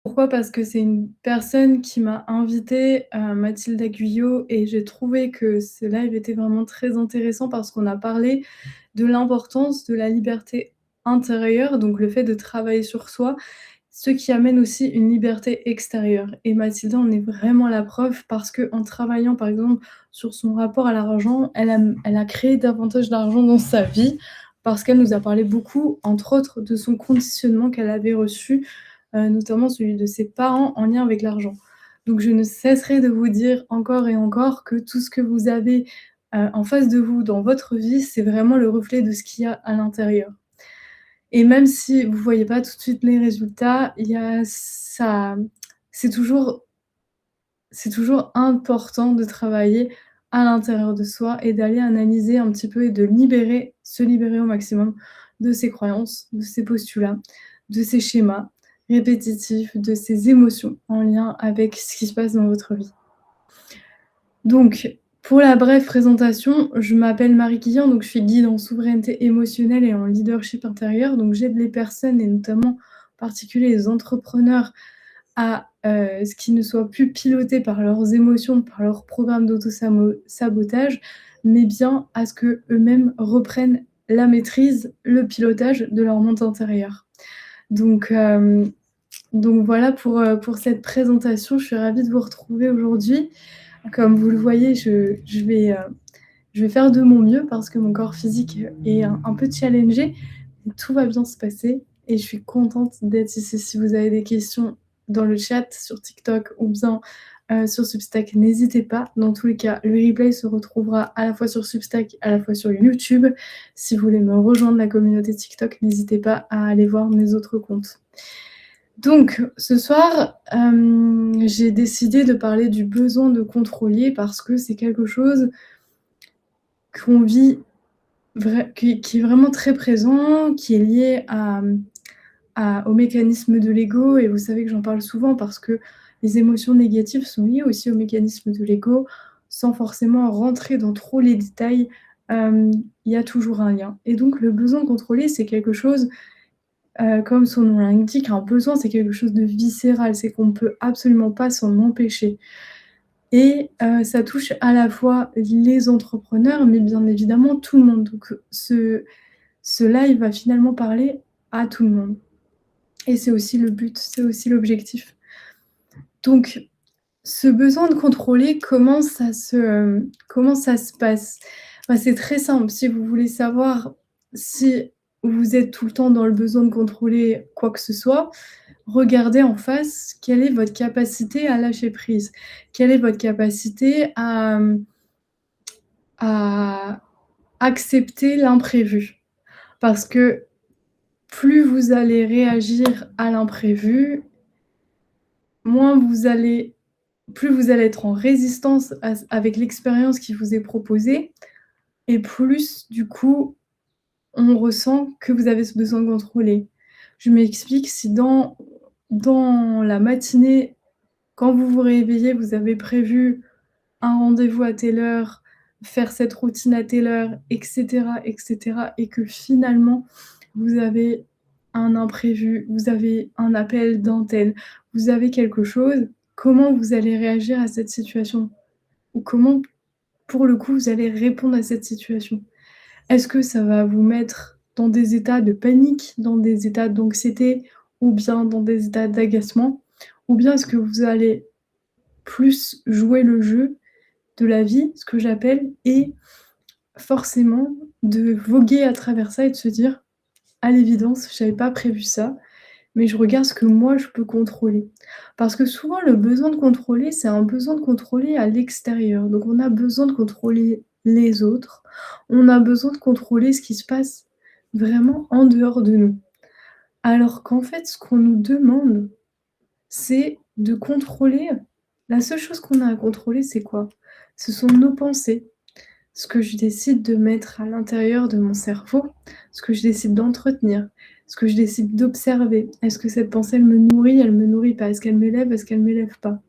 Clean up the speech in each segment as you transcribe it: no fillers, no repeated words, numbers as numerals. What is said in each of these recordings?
Pourquoi? Parce que c'est une personne qui m'a invitée, Mathilda Guyot, et j'ai trouvé que ce live était vraiment très intéressant parce qu'on a parlé de l'importance de la liberté intérieure, donc le fait de travailler sur soi, ce qui amène aussi une liberté extérieure. Et Mathilda en est vraiment la preuve parce qu'en travaillant, par exemple, sur son rapport à l'argent, elle a créé davantage d'argent dans sa vie parce qu'elle nous a parlé beaucoup, entre autres, de son conditionnement qu'elle avait reçu, notamment celui de ses parents en lien avec l'argent. Donc je ne cesserai de vous dire encore et encore que tout ce que vous avez, en face de vous dans votre vie, c'est vraiment le reflet de ce qu'il y a à l'intérieur. Et même si vous voyez pas tout de suite les résultats, il y a ça c'est toujours c'est toujours important de travailler à l'intérieur de soi et d'aller analyser un petit peu et de se libérer au maximum de ses croyances, de ses postulats, de ses schémas répétitifs, de ses émotions en lien avec ce qui se passe dans votre vie. Donc, pour la brève présentation, je m'appelle Marie Guillan, donc je suis guide en souveraineté émotionnelle et en leadership intérieur. Donc j'aide les personnes et notamment en particulier les entrepreneurs à ce qu'ils ne soient plus pilotés par leurs émotions, par leur programme d'auto-sabotage, mais bien à ce qu'eux-mêmes reprennent la maîtrise, le pilotage de leur monde intérieur. Donc, donc voilà pour cette présentation. Je suis ravie de vous retrouver aujourd'hui. Comme vous le voyez, je vais faire de mon mieux parce que mon corps physique est un peu challengé. Tout va bien se passer et je suis contente d'être ici. Si vous avez des questions dans le chat sur TikTok ou bien sur Substack, n'hésitez pas. Dans tous les cas, le replay se retrouvera à la fois sur Substack, à la fois sur YouTube. Si vous voulez me rejoindre la communauté TikTok, n'hésitez pas à aller voir mes autres comptes. Donc, ce soir, j'ai décidé de parler du besoin de contrôler parce que c'est quelque chose qu'on vit, qui est vraiment très présent, qui est lié au mécanisme de l'ego. Et vous savez que j'en parle souvent parce que les émotions négatives sont liées aussi au mécanisme de l'ego. Sans forcément rentrer dans trop les détails, il y a toujours un lien. Et donc, le besoin de contrôler, c'est quelque chose. Comme son nom l'indique, un besoin, c'est quelque chose de viscéral, c'est qu'on ne peut absolument pas s'en empêcher. Et ça touche à la fois les entrepreneurs, mais bien évidemment tout le monde. Donc ce live va finalement parler à tout le monde. Et c'est aussi le but, c'est aussi l'objectif. Donc ce besoin de contrôler, comment ça se passe? C'est très simple. Si vous voulez savoir si vous êtes tout le temps dans le besoin de contrôler quoi que ce soit, regardez en face quelle est votre capacité à lâcher prise. Quelle est votre capacité à accepter l'imprévu. Parce que plus vous allez réagir à l'imprévu, plus vous allez être en résistance avec l'expérience qui vous est proposée, et plus, du coup, on ressent que vous avez ce besoin de contrôler. Je m'explique, si dans la matinée, quand vous vous réveillez, vous avez prévu un rendez-vous à telle heure, faire cette routine à telle heure, et cetera, et que finalement, vous avez un imprévu, vous avez un appel d'un tel, vous avez quelque chose, comment vous allez réagir à cette situation? Ou comment, pour le coup, vous allez répondre à cette situation? Est-ce que ça va vous mettre dans des états de panique, dans des états d'anxiété ou bien dans des états d'agacement? Ou bien est-ce que vous allez plus jouer le jeu de la vie, ce que j'appelle, et forcément de voguer à travers ça et de se dire: «À l'évidence, j'avais pas prévu ça, mais je regarde ce que moi je peux contrôler». Parce que souvent le besoin de contrôler, c'est un besoin de contrôler à l'extérieur. Donc on a besoin de contrôler les autres, on a besoin de contrôler ce qui se passe vraiment en dehors de nous. Alors qu'en fait, ce qu'on nous demande, c'est de contrôler. La seule chose qu'on a à contrôler, c'est quoi? Ce sont nos pensées. Ce que je décide de mettre à l'intérieur de mon cerveau, ce que je décide d'entretenir, ce que je décide d'observer. Est-ce que cette pensée, elle me nourrit, elle me nourrit pas? Est-ce qu'elle m'élève, est-ce qu'elle m'élève pas?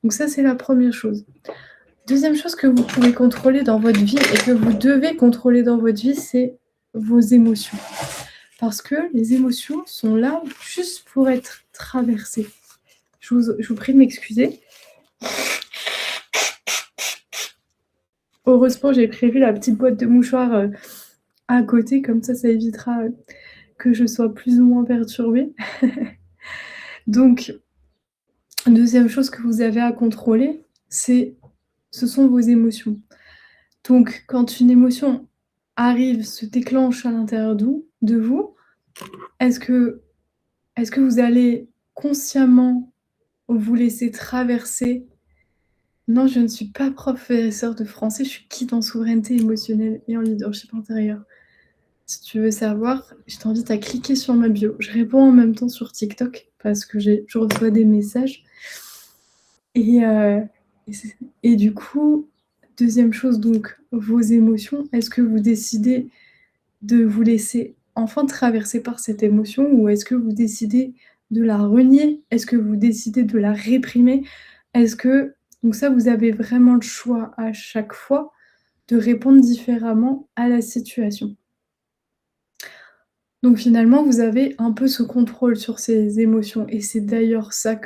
Donc ça, c'est la première chose. Deuxième chose que vous pouvez contrôler dans votre vie et que vous devez contrôler dans votre vie, c'est vos émotions. Parce que les émotions sont là juste pour être traversées. Je vous prie de m'excuser. Heureusement, j'ai prévu la petite boîte de mouchoirs, à côté, comme ça évitera, que je sois plus ou moins perturbée. Donc, deuxième chose que vous avez à contrôler, ce sont vos émotions. Donc quand une émotion arrive, se déclenche à l'intérieur de vous, est-ce que est-ce que vous allez consciemment vous laisser traverser? Non, je ne suis pas professeure de français, je suis guide en souveraineté émotionnelle et en leadership intérieur. Si tu veux savoir, je t'invite à cliquer sur ma bio. Je réponds en même temps sur TikTok parce que je reçois des messages et et c'est et du coup, deuxième chose donc, vos émotions, est-ce que vous décidez de vous laisser enfin traverser par cette émotion ou est-ce que vous décidez de la renier? Est-ce que vous décidez de la réprimer? Est-ce que donc ça, vous avez vraiment le choix à chaque fois de répondre différemment à la situation. Donc finalement, vous avez un peu ce contrôle sur ces émotions et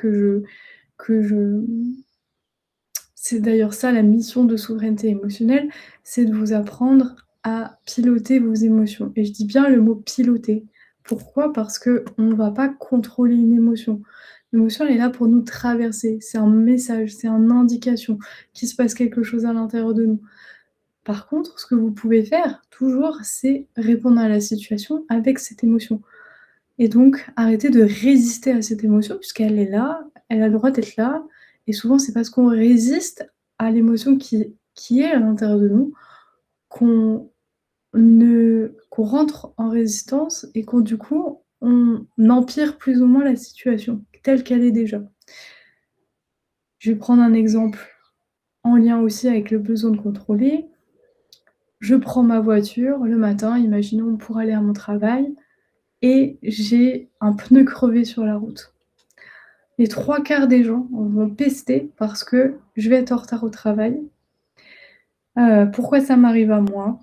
que je c'est d'ailleurs ça la mission de souveraineté émotionnelle, c'est de vous apprendre à piloter vos émotions et je dis bien le mot piloter. Pourquoi? Parce qu'on ne va pas contrôler une émotion. L'émotion, elle est là pour nous traverser, c'est un message, c'est une indication qu'il se passe quelque chose à l'intérieur de nous. Par contre, ce que vous pouvez faire toujours, c'est répondre à la situation avec cette émotion et donc arrêter de résister à cette émotion puisqu'elle est là, elle a le droit d'être là et souvent c'est parce qu'on résiste à l'émotion qui est à l'intérieur de nous qu'on qu'on rentre en résistance et qu'on du coup, on empire plus ou moins la situation telle qu'elle est déjà. Je vais prendre un exemple en lien aussi avec le besoin de contrôler. Je prends ma voiture le matin, imaginons pour aller à mon travail et j'ai un pneu crevé sur la route. Les 3 quarts des gens vont pester parce que je vais être en retard au travail. Pourquoi ça m'arrive à moi?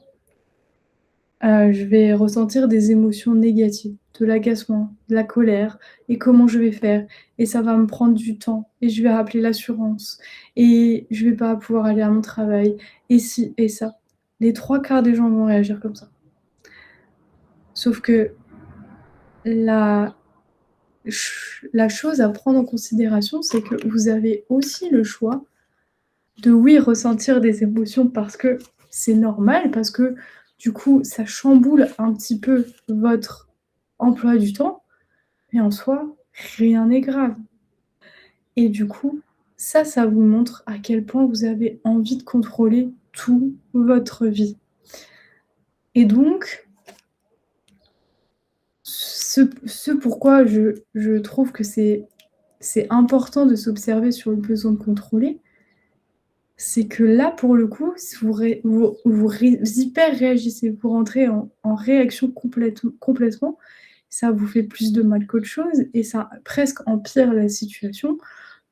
Je vais ressentir des émotions négatives, de l'agacement, de la colère et comment je vais faire? Et ça va me prendre du temps et je vais appeler l'assurance et je vais pas pouvoir aller à mon travail et ci et ça. Les 3 quarts des gens vont réagir comme ça. Sauf que la la chose à prendre en considération, c'est que vous avez aussi le choix de oui, ressentir des émotions parce que c'est normal, parce que du coup, ça chamboule un petit peu votre emploi du temps, mais en soi, rien n'est grave. Et du coup, ça vous montre à quel point vous avez envie de contrôler toute votre vie. Et donc, ce pourquoi je trouve que c'est important de s'observer sur le besoin de contrôler, c'est que là, pour le coup, si vous hyper réagissez, vous rentrez en réaction complètement, ça vous fait plus de mal qu'autre chose et ça presque empire la situation,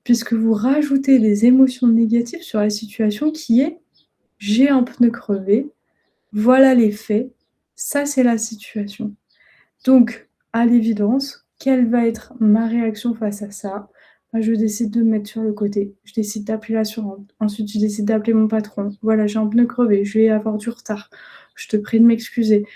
puisque vous rajoutez des émotions négatives sur la situation qui est: «J'ai un pneu crevé, voilà les faits, ça c'est la situation». Donc, à l'évidence, quelle va être ma réaction face à ça? Bah, je décide de me mettre sur le côté. Je décide d'appeler l'assurance. Ensuite, je décide d'appeler mon patron. Voilà, j'ai un pneu crevé, je vais avoir du retard. Je te prie de m'excuser.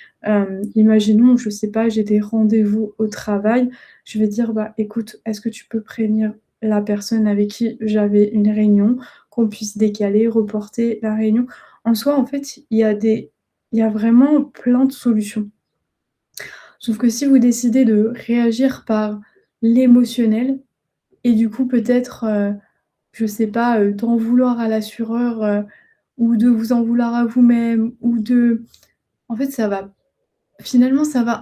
Imaginons, je sais pas, j'ai des rendez-vous au travail. Je vais dire: «Bah, écoute, est-ce que tu peux prévenir la personne avec qui j'avais une réunion, qu'on puisse décaler, reporter la réunion?» En soi, en fait, il y a vraiment plein de solutions. Sauf que si vous décidez de réagir par l'émotionnel et du coup peut-être, je sais pas, d'en vouloir à l'assureur, ou de vous en vouloir à vous-même ou de en fait ça va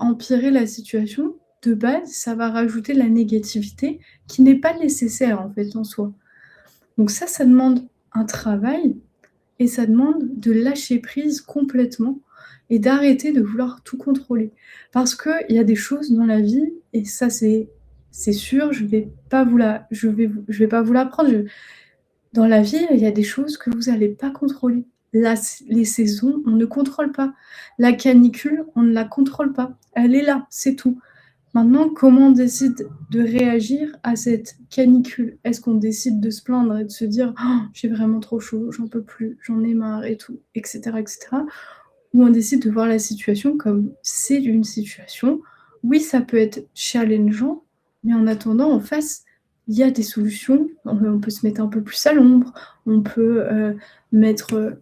empirer la situation de base, ça va rajouter de la négativité qui n'est pas nécessaire en fait en soi. Donc ça demande un travail et ça demande de lâcher prise complètement et d'arrêter de vouloir tout contrôler. Parce qu'il y a des choses dans la vie et ça c'est sûr, je vais pas vous l'apprendre, dans la vie, il y a des choses que vous allez pas contrôler. Les saisons, on ne contrôle pas. La canicule, on ne la contrôle pas. Elle est là, c'est tout. Maintenant, comment on décide de réagir à cette canicule? Est-ce qu'on décide de se plaindre et de se dire: «Oh, j'ai vraiment trop chaud, j'en peux plus, j'en ai marre et tout» et cetera? Ou on décide de voir la situation comme c'est une situation. Oui, ça peut être challengeant, mais en attendant, en face, il y a des solutions. On peut se mettre un peu plus à l'ombre, on peut, mettre,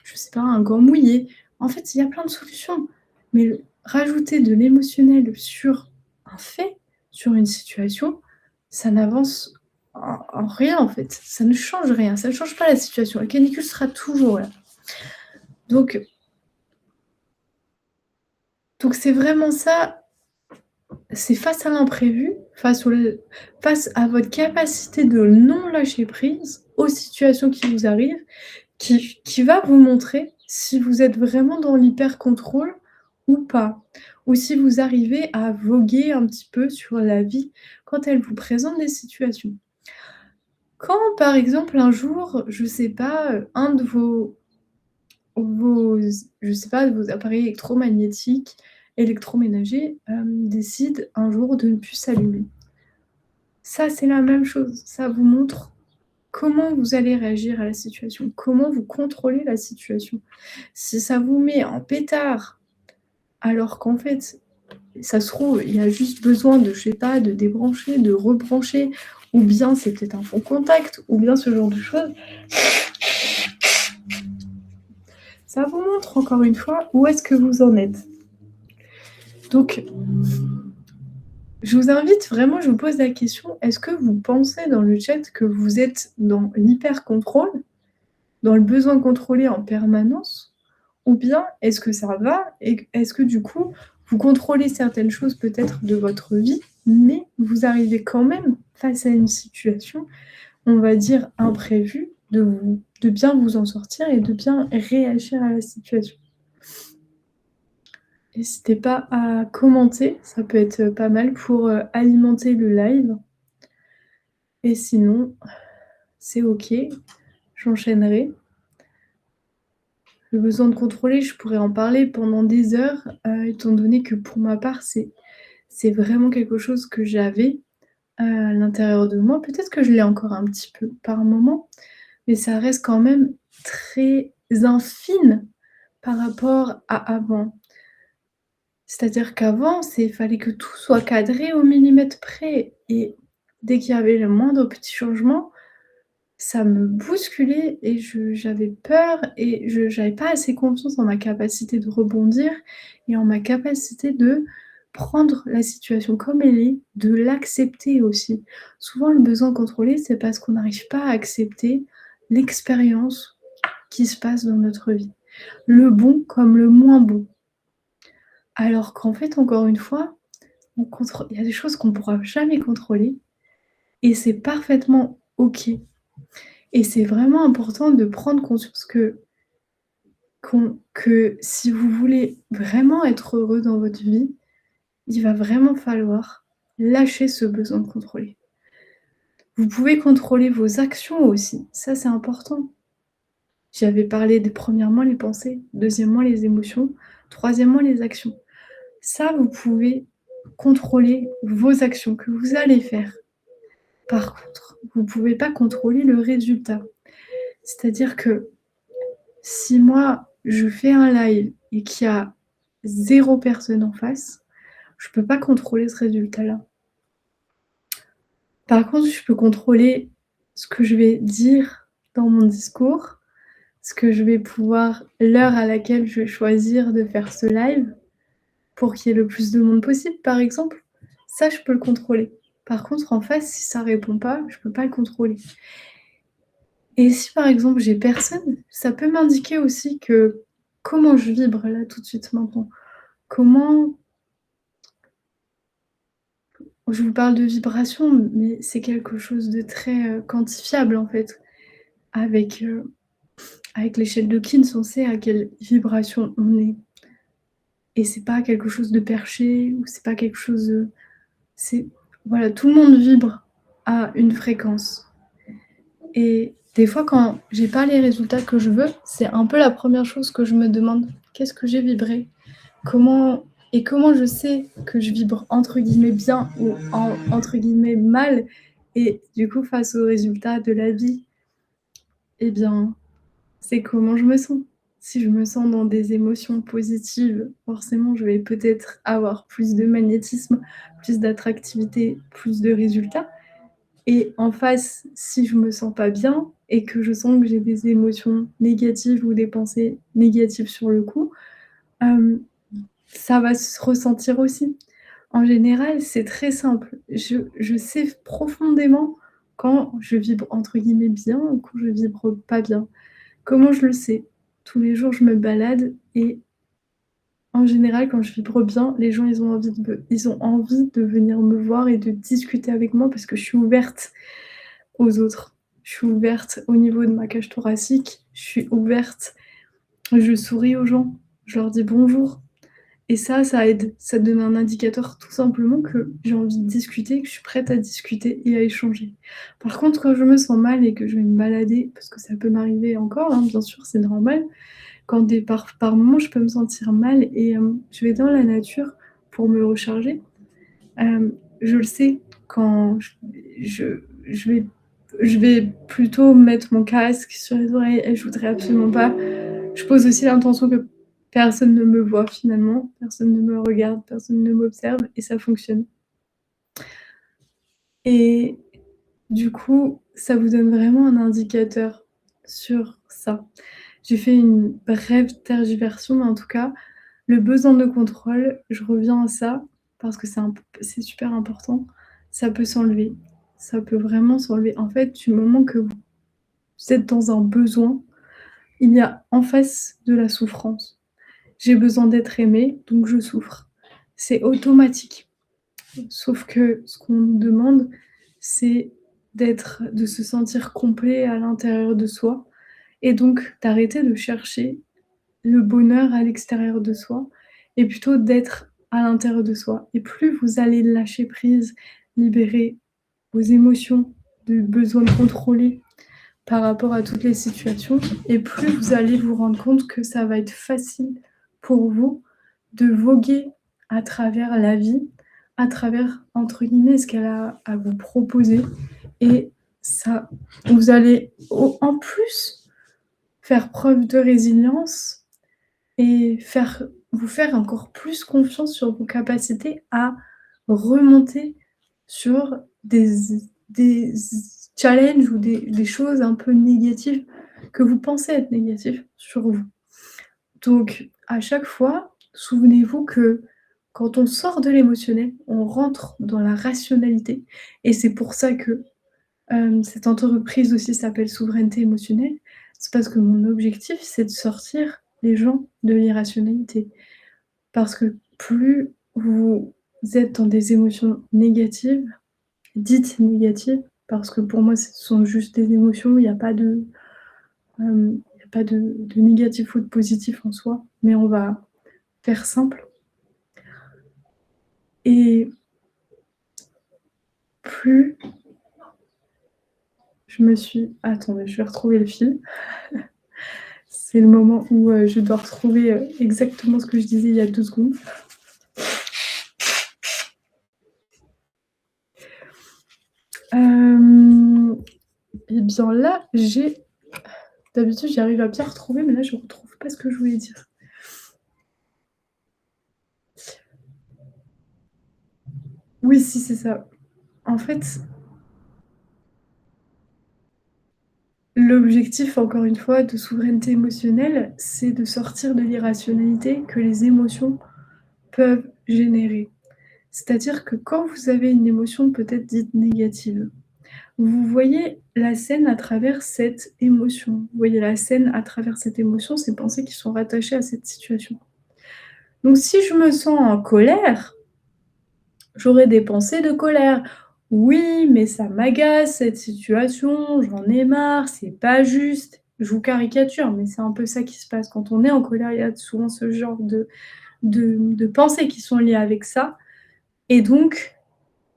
je sais pas, un gant mouillé. En fait, il y a plein de solutions, mais rajouter de l'émotionnel sur un fait, sur une situation, ça n'avance en rien, en fait. Ça ne change rien, ça ne change pas la situation. La canicule sera toujours là. Donc donc c'est vraiment ça. C'est face à l'imprévu, face à votre capacité de non lâcher prise aux situations qui vous arrivent, qui va vous montrer si vous êtes vraiment dans l'hyper-contrôle ou pas. Ou si vous arrivez à voguer un petit peu sur la vie quand elle vous présente des situations. Quand, par exemple, un jour, je sais pas, un de vos je sais pas, vos appareils électromagnétiques, électroménagers, décide un jour de ne plus s'allumer. Ça, c'est la même chose. Ça vous montre comment vous allez réagir à la situation, comment vous contrôlez la situation. Si ça vous met en pétard, alors qu'en fait, ça se trouve, il y a juste besoin de, je sais pas, de débrancher, de rebrancher, ou bien c'est peut-être un faux contact, ou bien ce genre de choses, ça vous montre encore une fois où est-ce que vous en êtes. Donc, je vous invite vraiment, je vous pose la question, est-ce que vous pensez dans le chat que vous êtes dans l'hyper-contrôle, dans le besoin de contrôler en permanence? Ou bien est-ce que ça va et est-ce que du coup, vous contrôlez certaines choses peut-être de votre vie, mais vous arrivez quand même face à une situation, on va dire imprévue, de bien vous en sortir et de bien réagir à la situation? N'hésitez pas à commenter, ça peut être pas mal pour, alimenter le live et sinon, c'est OK, j'enchaînerai. Le besoin de contrôler, je pourrais en parler pendant des heures, étant donné que pour ma part, c'est vraiment quelque chose que j'avais, à l'intérieur de moi. Peut-être que je l'ai encore un petit peu par moment, mais ça reste quand même très infime par rapport à avant. C'est-à-dire qu'avant, fallait que tout soit cadré au millimètre près et dès qu'il y avait le moindre petit changement, ça me bousculait et j'avais peur et j'avais pas assez confiance en ma capacité de rebondir et en ma capacité de prendre la situation comme elle est, de l'accepter aussi. Souvent, le besoin de contrôler, c'est parce qu'on n'arrive pas à accepter l'expérience qui se passe dans notre vie, le bon comme le moins bon. Alors qu'en fait, encore une fois, il y a des choses qu'on ne pourra jamais contrôler et c'est parfaitement OK. Et c'est vraiment important de prendre conscience que si vous voulez vraiment être heureux dans votre vie, il va vraiment falloir lâcher ce besoin de contrôler. Vous pouvez contrôler vos actions aussi, ça c'est important. J'avais parlé de premièrement les pensées, deuxièmement les émotions, troisièmement les actions. Ça, vous pouvez contrôler vos actions que vous allez faire. Par contre, vous ne pouvez pas contrôler le résultat. C'est-à-dire que si moi, je fais un live et qu'il y a 0 personne en face, je peux pas contrôler ce résultat-là. Par contre, je peux contrôler ce que je vais dire dans mon discours, ce que je vais pouvoir l'heure à laquelle je vais choisir de faire ce live pour qu'il y ait le plus de monde possible, par exemple. Ça, je peux le contrôler. Par contre, en face, si ça répond pas, je peux pas le contrôler. Et si, par exemple, j'ai personne, ça peut m'indiquer aussi que comment je vibre là, tout de suite, maintenant. Comment je vous parle de vibration, mais c'est quelque chose de très, quantifiable, en fait. Avec, avec l'échelle de Kins, on sait à quelle vibration on est et c'est pas quelque chose de perché ou c'est pas quelque chose, c'est voilà, tout le monde vibre à une fréquence et des fois, quand j'ai pas les résultats que je veux, c'est un peu la première chose que je me demande: «Qu'est-ce que j'ai vibré? Comment Et comment je sais que je vibre entre guillemets «bien» ou entre guillemets «mal» et du coup face aux résultats de la vie? Eh bien, c'est comment je me sens. Si je me sens dans des émotions positives, forcément je vais peut-être avoir plus de magnétisme, plus d'attractivité, plus de résultats. Et en face, si je me sens pas bien et que je sens que j'ai des émotions négatives ou des pensées négatives sur le coup, hem, ça va se ressentir aussi. En général, c'est très simple. Je sais profondément quand je vibre entre guillemets «bien» ou quand je vibre pas bien. Comment je le sais? Tous les jours, je me balade et en général, quand je vibre bien, les gens, ils ont envie de venir me voir et de discuter avec moi parce que je suis ouverte aux autres. Je suis ouverte au niveau de ma cage thoracique, je suis ouverte, je souris aux gens, je leur dis bonjour et ça aide. Ça donne un indicateur tout simplement que j'ai envie de discuter, que je suis prête à discuter et à échanger. Par contre, quand je me sens mal et que je vais me balader, parce que ça peut m'arriver encore, hein, bien sûr, c'est normal, quand par moments, je peux me sentir mal et je vais dans la nature pour me recharger. Je le sais quand je je vais je vais plutôt mettre mon casque sur les oreilles et je voudrais absolument pas. Je pose aussi l'intention que personne ne me voit finalement, personne ne me regarde, personne ne m'observe et ça fonctionne. Et du coup, ça vous donne vraiment un indicateur sur ça. J'ai fait une brève tergiversion, mais en tout cas, le besoin de contrôle, je reviens à ça parce que c'est super important, ça peut s'enlever. Ça peut vraiment s'enlever. En fait, du moment que vous êtes dans un besoin, il y a en face de la souffrance. J'ai besoin d'être aimée, donc je souffre. C'est automatique. Sauf que ce qu'on nous demande, c'est de se sentir complet à l'intérieur de soi et donc d'arrêter de chercher le bonheur à l'extérieur de soi et plutôt d'être à l'intérieur de soi. Et plus vous allez lâcher prise, libérer vos émotions, de besoin de contrôler par rapport à toutes les situations, et plus vous allez vous rendre compte que ça va être facile pour vous de voguer à travers la vie, à travers, entre guillemets, ce qu'elle a à vous proposer. Et ça, vous allez en plus faire preuve de résilience et vous faire encore plus confiance sur vos capacités à remonter sur des challenges ou des choses un peu négatives que vous pensez être négatives sur vous. Donc à chaque fois, souvenez-vous que quand on sort de l'émotionnel, on rentre dans la rationalité et c'est pour ça que, cette entreprise aussi s'appelle Souveraineté émotionnelle. C'est parce que mon objectif, c'est de sortir les gens de l'irrationalité. Parce que plus vous êtes dans des émotions négatives, dites négatives, parce que pour moi ce sont juste des émotions, il y a pas de négatif ou de positif en soi, mais on va faire simple et plus je me suis attendez, je vais retrouver le fil. C'est le moment où, je dois retrouver, exactement ce que je disais il y a 2 secondes. Hem et bien là, d'habitude j'arrive à bien retrouver, mais là je retrouve pas ce que je voulais dire. Oui, si, c'est ça. En fait, l'objectif, encore une fois, de souveraineté émotionnelle, c'est de sortir de l'irrationalité que les émotions peuvent générer. C'est-à-dire que quand vous avez une émotion peut-être dite négative, vous voyez la scène à travers cette émotion. Vous voyez la scène à travers cette émotion, ces pensées qui sont rattachées à cette situation. Donc si je me sens en colère, j'aurai des pensées de colère. Oui, mais ça m'agace cette situation, j'en ai marre, c'est pas juste. Je vous caricature, mais c'est un peu ça qui se passe. Quand on est en colère, il y a souvent ce genre de pensées qui sont liées avec ça. Et donc,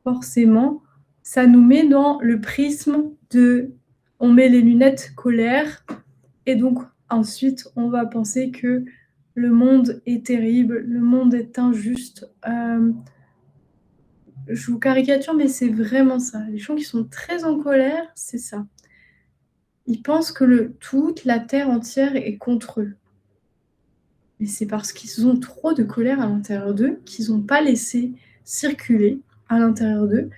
forcément, ça nous met dans le prisme de on met les lunettes colère et donc ensuite on va penser que «Le monde est terrible, le monde est injuste». Je vous caricature, mais c'est vraiment ça. Les gens qui sont très en colère, c'est ça. Ils pensent que toute la terre entière est contre eux. Mais c'est parce qu'ils ont trop de colère à l'intérieur d'eux, qu'ils ont pas laissé circuler à l'intérieur d'eux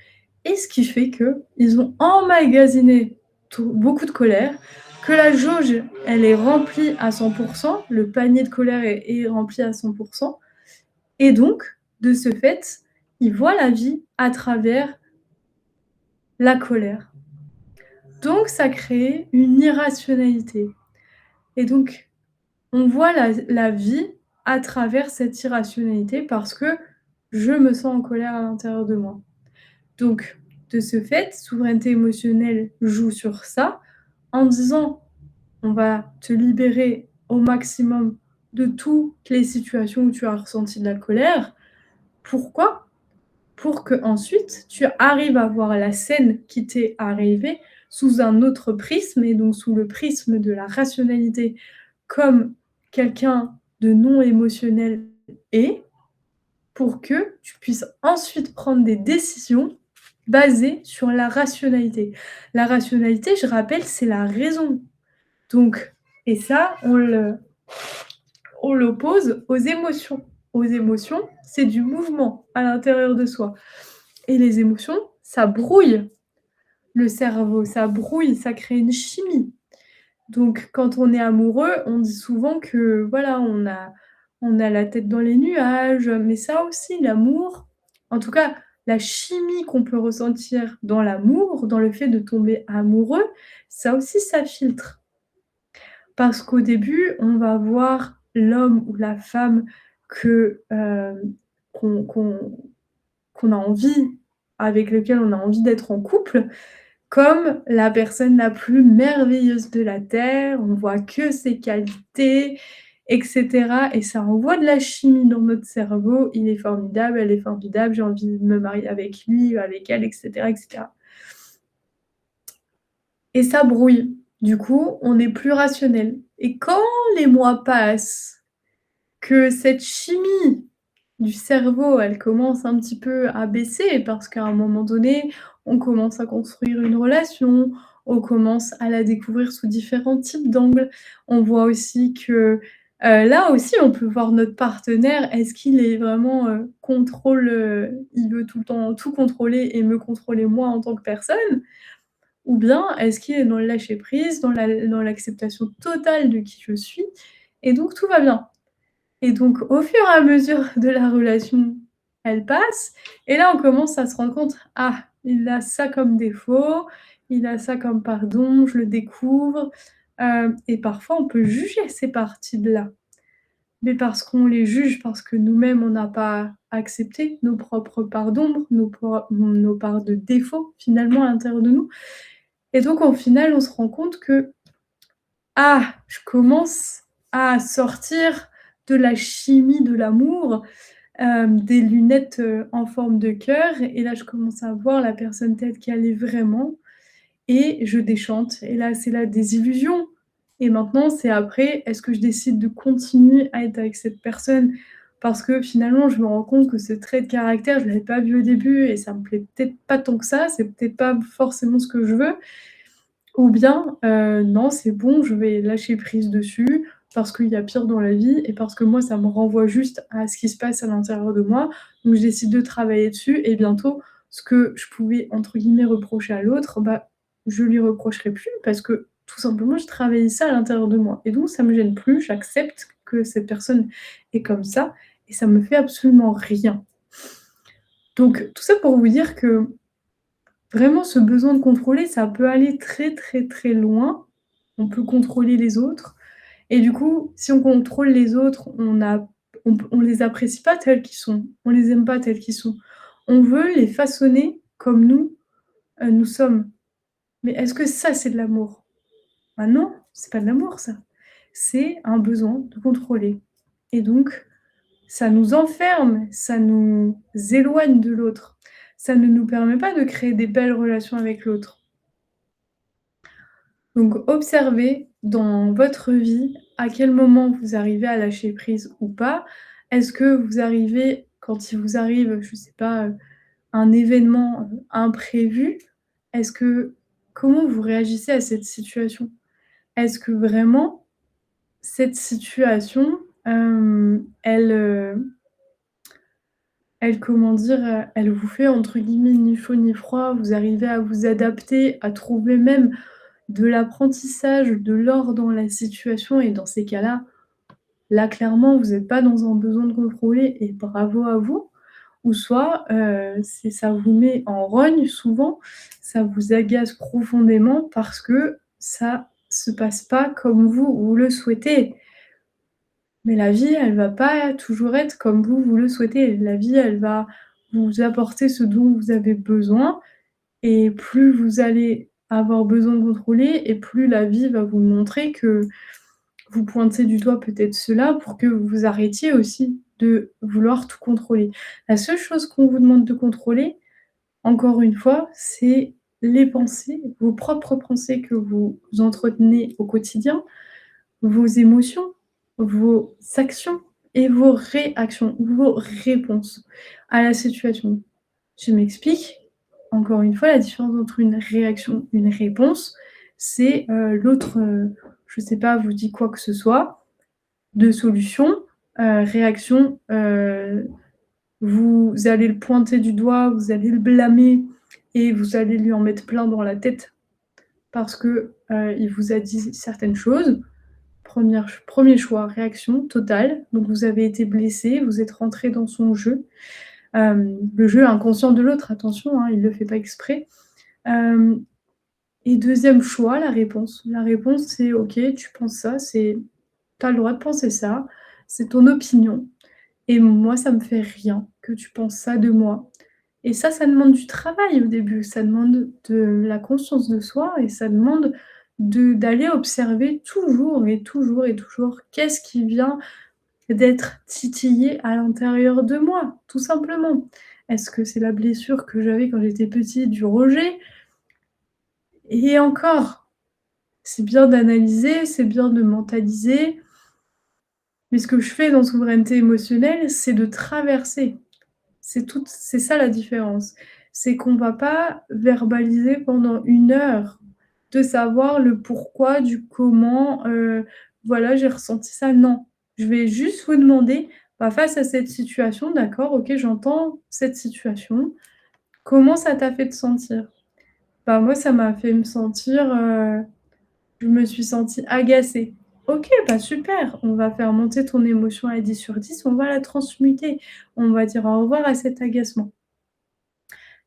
et ce qui fait qu'ils ont emmagasiné beaucoup de colère, que la jauge, elle est remplie à 100, le panier de colère est rempli à 100, et donc, de ce fait, ils voient la vie à travers la colère. Donc ça crée une irrationalité et donc on voit la vie à travers cette irrationalité parce que je me sens en colère à l'intérieur de moi. Donc, de ce fait, souveraineté émotionnelle joue sur ça en disant: «On va te libérer au maximum de toutes les situations où tu as ressenti de la colère». Pourquoi? Pour qu'ensuite tu arrives à voir la scène qui t'est arrivée sous un autre prisme et donc sous le prisme de la rationalité comme quelqu'un de non émotionnel est, pour que tu puisses ensuite prendre des décisions basées sur la rationalité. La rationalité, je rappelle, c'est la raison. Donc et ça, on l'oppose aux émotions. Aux émotions, c'est du mouvement à l'intérieur de soi et les émotions, ça brouille le cerveau, ça brouille, ça crée une chimie. Donc quand on est amoureux, on dit souvent que voilà, on a la tête dans les nuages, mais ça aussi l'amour, en tout cas la chimie qu'on peut ressentir dans l'amour, dans le fait de tomber amoureux, ça aussi ça filtre. Parce qu'au début, on va voir l'homme ou la femme que, qu'on qu'on qu'on a envie avec lequel on a envie d'être en couple, comme la personne la plus merveilleuse de la terre, on voit que ses qualités et cetera et ça envoie de la chimie dans notre cerveau. Il est formidable, elle est formidable, j'ai envie de me marier avec lui ou avec elle et cetera et cetera et ça brouille. Du coup, on est plus rationnel et quand les mois passent, que cette chimie du cerveau, elle commence un petit peu à baisser parce qu'à un moment donné, on commence à construire une relation, on commence à la découvrir sous différents types d'angles. On voit aussi que, là aussi, on peut voir notre partenaire, est-ce qu'il est vraiment, il veut tout le temps tout contrôler et me contrôler moi en tant que personne? Ou bien est-ce qu'il est dans le lâcher prise, dans l'acceptation totale de qui je suis et donc tout va bien? Et donc au fur et à mesure de la relation, elle passe et là on commence à se rendre compte: «Ah, il a ça comme défaut, il a ça comme pardon, je le découvre», et parfois on peut juger ces parties-là, mais parce qu'on les juge, parce que nous-mêmes on n'a pas accepté nos propres parts d'ombre, nos parts de défaut finalement à l'intérieur de nous et donc au final on se rend compte que: «Ah, je commence à sortir de la chimie de l'amour, des lunettes, en forme de cœur et là je commence à voir la personne telle qu'elle est vraiment et je déchante et là c'est la désillusion et maintenant c'est après, est-ce que je décide de continuer à être avec cette personne parce que finalement je me rends compte que ce trait de caractère, je l'avais pas vu au début et ça me plaît peut-être pas tant que ça, c'est peut-être pas forcément ce que je veux ou bien, non, c'est bon, je vais lâcher prise dessus parce qu'il y a pire dans la vie et parce que moi, ça me renvoie juste à ce qui se passe à l'intérieur de moi. Donc je décide de travailler dessus et bientôt, ce que je pouvais, entre guillemets, «reprocher» à l'autre, bah, je lui reprocherai plus parce que tout simplement, j'ai travaillé ça à l'intérieur de moi et donc ça me gêne plus, j'accepte que cette personne est comme ça et ça me fait absolument rien. Donc tout ça pour vous dire que vraiment, ce besoin de contrôler, ça peut aller très, très, très loin. On peut contrôler les autres et du coup, si on contrôle les autres, on les apprécie pas tels qu'ils sont, on les aime pas tels qu'ils sont. On veut les façonner comme nous, nous sommes. Mais est-ce que ça, c'est de l'amour? Bah non, c'est pas de l'amour ça. C'est un besoin de contrôler et donc ça nous enferme, ça nous éloigne de l'autre. Ça ne nous permet pas de créer des belles relations avec l'autre. Donc observez dans votre vie à quel moment vous arrivez à lâcher prise ou pas? Est-ce que vous arrivez quand il vous arrive, je sais pas, un événement, imprévu, est-ce que comment vous réagissez à cette situation? Est-ce que vraiment cette situation, elle comment dire? Elle vous fait entre guillemets «ni chaud ni froid», vous arrivez à vous adapter, à trouver même de l'apprentissage, de l'or dans la situation et dans ces cas-là, là clairement vous êtes pas dans un besoin de contrôler et bravo à vous. Ou soit, c'est ça vous met en rogne souvent, ça vous agace profondément parce que ça se passe pas comme vous le souhaitez. Mais la vie, elle va pas toujours être comme vous le souhaitez. La vie, elle va vous apporter ce dont vous avez besoin et plus vous allez avoir besoin de contrôler et plus la vie va vous montrer que vous pointez du doigt peut-être cela pour que vous arrêtiez aussi de vouloir tout contrôler. La seule chose qu'on vous demande de contrôler, encore une fois, c'est les pensées, vos propres pensées que vous entretenez au quotidien, vos émotions, vos actions et vos réactions, vos réponses à la situation. Je m'explique. Encore une fois, la différence entre une réaction, une réponse, c'est, l'autre, je sais pas, vous dit quoi que ce soit de solution, réaction, vous allez le pointer du doigt, vous allez le blâmer et vous allez lui en mettre plein dans la tête parce que, il vous a dit certaines choses. 1er choix, réaction totale, donc vous avez été blessé, vous êtes rentré dans son jeu. Le jeu inconscient de l'autre, attention, hein, il le fait pas exprès. Hem et 2e choix, la réponse. La réponse, c'est: «OK, tu penses ça, tu as le droit de penser ça, c'est ton opinion et moi, ça me fait rien que tu penses ça de moi». Et ça demande du travail au début, ça demande de la conscience de soi et ça demande d'aller observer toujours et toujours et toujours qu'est-ce qui vient d'être titillé à l'intérieur de moi, tout simplement. Est-ce que c'est la blessure que j'avais quand j'étais petite du rejet? Et encore, c'est bien d'analyser, c'est bien de mentaliser, mais ce que je fais dans souveraineté émotionnelle, c'est de traverser. C'est ça la différence. C'est qu'on va pas verbaliser pendant 1 heure, de savoir le pourquoi du comment, voilà, j'ai ressenti ça, non. Je vais juste vous demander, bah, face à cette situation, d'accord, OK, j'entends cette situation. Comment ça t'a fait te sentir? Bah, moi, ça m'a fait me sentir, je me suis sentie agacée. OK, bah, super, on va faire monter ton émotion à 10/10, on va la transmuter. On va dire au revoir à cet agacement.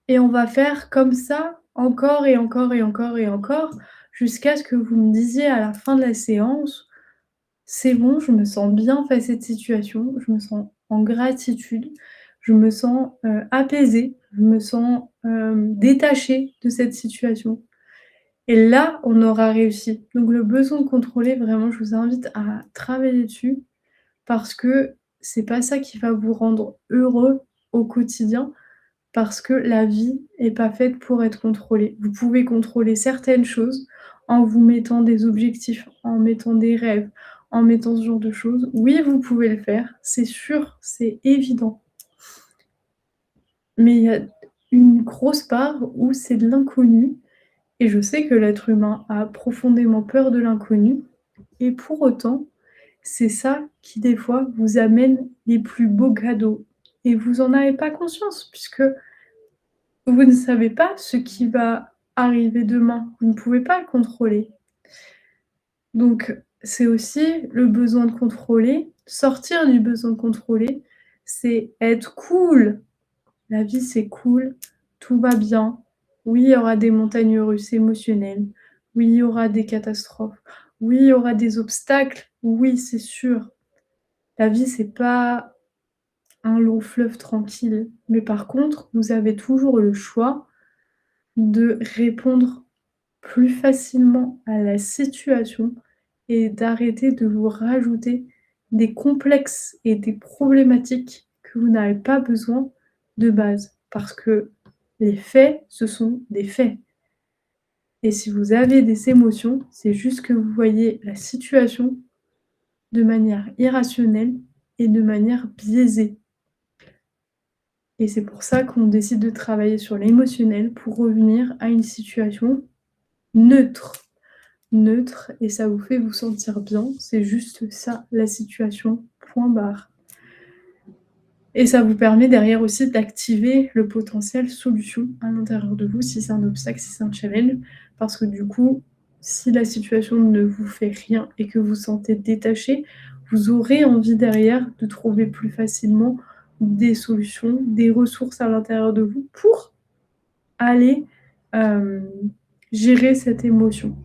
Et on va faire comme ça encore et encore et encore et encore, jusqu'à ce que vous me disiez à la fin de la séance: «C'est bon, je me sens bien face à cette situation, je me sens en gratitude, je me sens, apaisée, je me sens, détachée de cette situation». Et là, on aura réussi. Donc le besoin de contrôler, vraiment, je vous invite à travailler dessus parce que c'est pas ça qui va vous rendre heureux au quotidien. Parce que la vie est pas faite pour être contrôlée. Vous pouvez contrôler certaines choses en vous mettant des objectifs, en mettant des rêves, en mettant ce genre de choses. Oui, vous pouvez le faire, c'est sûr, c'est évident. Mais il y a une grosse part où c'est de l'inconnu et je sais que l'être humain a profondément peur de l'inconnu et pour autant, c'est ça qui des fois vous amène les plus beaux cadeaux et vous en avez pas conscience puisque vous ne savez pas ce qui va arriver demain, vous ne pouvez pas le contrôler. Donc c'est aussi le besoin de contrôler, sortir du besoin de contrôler, c'est être cool. La vie, c'est cool, tout va bien. Oui, il y aura des montagnes russes émotionnelles. Oui, il y aura des catastrophes. Oui, il y aura des obstacles. Oui, c'est sûr. La vie, c'est pas un long fleuve tranquille. Mais par contre, vous avez toujours le choix de répondre plus facilement à la situation et d'arrêter de vous rajouter des complexes et des problématiques que vous n'avez pas besoin de base. Parce que les faits, ce sont des faits. Et si vous avez des émotions, c'est juste que vous voyez la situation de manière irrationnelle et de manière biaisée. Et c'est pour ça qu'on décide de travailler sur l'émotionnel pour revenir à une situation neutre. Neutre et ça vous fait vous sentir bien, c'est juste ça la situation, point barre. Et ça vous permet derrière aussi d'activer le potentiel solution à l'intérieur de vous si c'est un obstacle, si c'est un challenge. Parce que du coup, si la situation ne vous fait rien et que vous vous sentez détaché, vous aurez envie derrière de trouver plus facilement des solutions, des ressources à l'intérieur de vous pour aller, hem, gérer cette émotion,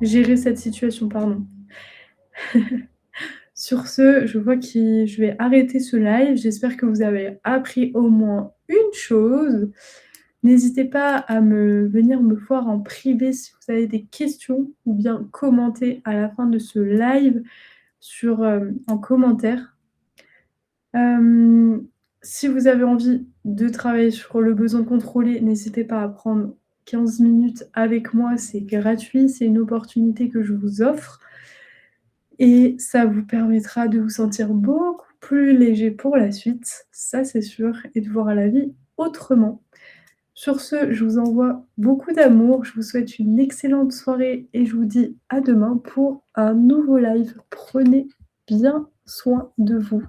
gérer cette situation, pardon. Sur ce, je vais arrêter ce live. J'espère que vous avez appris au moins une chose. N'hésitez pas à venir me voir en privé si vous avez des questions ou bien commenter à la fin de ce live en commentaire. Hem, Si vous avez envie de travailler sur le besoin contrôlé, n'hésitez pas à prendre 15 minutes avec moi, c'est gratuit, c'est une opportunité que je vous offre. Et ça vous permettra de vous sentir beaucoup plus léger pour la suite, ça c'est sûr, et de voir la vie autrement. Sur ce, je vous envoie beaucoup d'amour, je vous souhaite une excellente soirée et je vous dis à demain pour un nouveau live. Prenez bien soin de vous.